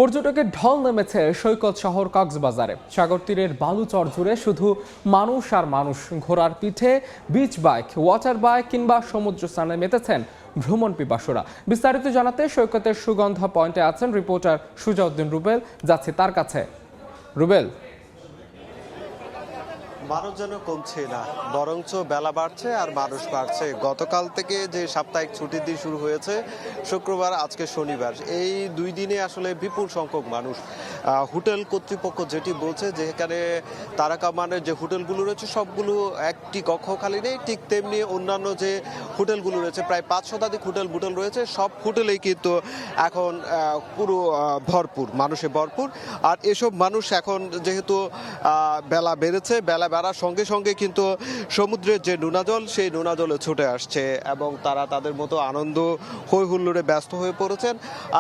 পর্যটকের ঢল নেমেছে সৈকত শহর কক্সবাজারে। সাগর তীরের বালুচর জুড়ে শুধু মানুষ আর মানুষ। ঘোড়ার পিঠে, বিচ বাইক, ওয়াটার বাইক কিংবা সমুদ্র স্নানে মেতেছেন ভ্রমণ পিপাসুরা। বিস্তারিত জানাতে সৈকতের সুগন্ধা পয়েন্টে আছেন রিপোর্টার সুজাউদ্দিন রুবেল। যাচ্ছে তার কাছে। রুবেল, মানুষ যেন কমছে না, বরঞ্চ বেলা বাড়ছে আর মানুষ বাড়ছে। গতকাল থেকে যে সাপ্তাহিক ছুটির দিন শুরু হয়েছে, শুক্রবার আজকে শনিবার, এই দুই দিনে আসলে বিপুল সংখ্যক মানুষ। হোটেল কর্তৃপক্ষ যেটি বলছে যে এখানে তারাকা মানের যে হোটেলগুলো রয়েছে সবগুলো একটি কক্ষ খালি নেই, ঠিক তেমনি অন্যান্য যে হোটেলগুলো রয়েছে প্রায় 5 শতাধিক হোটেল রয়েছে, সব হোটেলেই কিন্তু এখন পুরো ভরপুর, মানুষে ভরপুর। আর এসব মানুষ এখন যেহেতু বেলা বেড়েছে, বেলা বাড়ার সঙ্গে সঙ্গে কিন্তু সমুদ্রের যে নোনা জল, সেই নোনা জলে ছুটে আসছে এবং তারা তাদের মতো আনন্দ হই হুল্লোড়ে ব্যস্ত হয়ে পড়েছেন।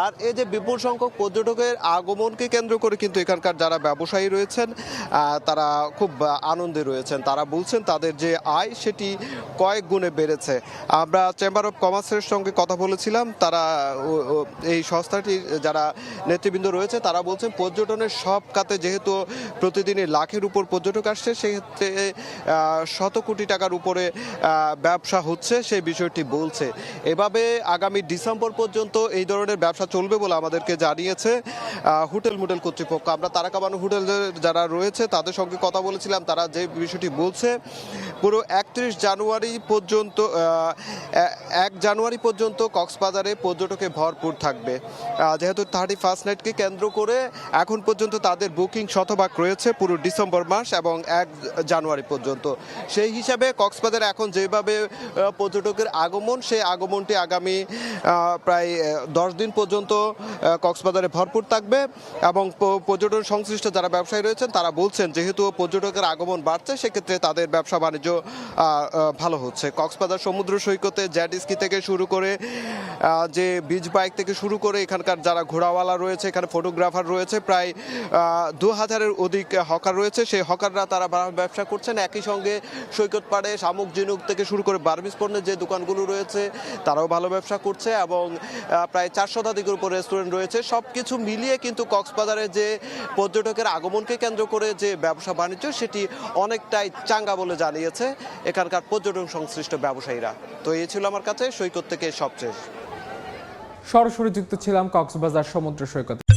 আর এই যে বিপুল সংখ্যক পর্যটকের আগমনকে কেন্দ্র করে কিন্তু এখানকার যারা ব্যবসায়ী রয়েছেন তারা খুব আনন্দে রয়েছেন। তারা বলছেন তাদের যে আয় সেটি কয়েক গুণে বেড়েছে। আমরা চেম্বার অফ কমার্সের সঙ্গে কথা বলেছিলাম, তারা এই সংস্থাটির যারা নেতৃবৃন্দ রয়েছে তারা বলছেন পর্যটনের সব খাতে যেহেতু প্রতিদিনই লাখের উপর পর্যটক আসছে, সেক্ষেত্রে শত কোটি টাকার উপরে ব্যবসা হচ্ছে, সেই বিষয়টি বলছে। এভাবে আগামী ডিসেম্বর পর্যন্ত এই ধরনের ব্যবসা চলবে বলে আমাদেরকে জানিয়েছে হোটেল মোটেল কর্তৃপক্ষ। আমরা তারাকাবানু হোটেলের যারা রয়েছে তাদের সঙ্গে কথা বলেছিলাম, তারা যে বিষয়টি বলছে পুরো 31 জানুয়ারি পর্যন্ত 1 জানুয়ারি পর্যন্ত কক্সবাজারে পর্যটকে ভরপুর থাকবে। যেহেতু 31st নাইটকে কেন্দ্র করে এখন পর্যন্ত তাদের বুকিং শতভাগ রয়েছে পুরো ডিসেম্বর মাস এবং 1 জানুয়ারি পর্যন্ত। সেই হিসাবে কক্সবাজারে এখন যেভাবে পর্যটকের আগমন, সেই আগমনটি আগামী প্রায় 10 দিন পর্যন্ত কক্সবাজারে ভরপুর থাকবে। এবং পর্যটন সংশ্লিষ্ট যারা ব্যবসায়ী রয়েছেন তারা বলছেন যেহেতু পর্যটকের আগমন বাড়ছে, সেক্ষেত্রে তাদের ব্যবসা বাণিজ্য ভালো হচ্ছে। কক্সবাজার সমুদ্র সৈকতে জেট স্কি থেকে শুরু করে যে বিচ বাইক থেকে শুরু করে এখানকার যারা ঘোড়াওয়ালা রয়েছে, এখানে ফটোগ্রাফার রয়েছে, প্রায় 2000-এর অধিক হকার রয়েছে। সেই হকাররা তারা ব্যবসা করছেন। একই সঙ্গে সৈকত পাড়ে শামুক ঝিনুক থেকে শুরু করে বার্মিজ পণ্যের যে দোকানগুলো রয়েছে তারাও ভালো ব্যবসা করছে এবং প্রায় 4 শতাধিকের উপর রেস্টুরেন্ট রয়েছে। সব কিছু মিলিয়ে কিন্তু কক্সবাজারে যে পর্যটকের আগমনকে কেন্দ্র করে যে ব্যবসা বাণিজ্য সেটি অনেকটাই চাঙ্গা বলে জানিয়েছে এখানকার পর্যটন সংশ্লিষ্ট ব্যবসায়ীরা। তো এই ছিল আমার কাছে সৈকত থেকে সবচেয়ে। সরাসরি যুক্ত ছিলাম কক্সবাজার সমুদ্র সৈকতে।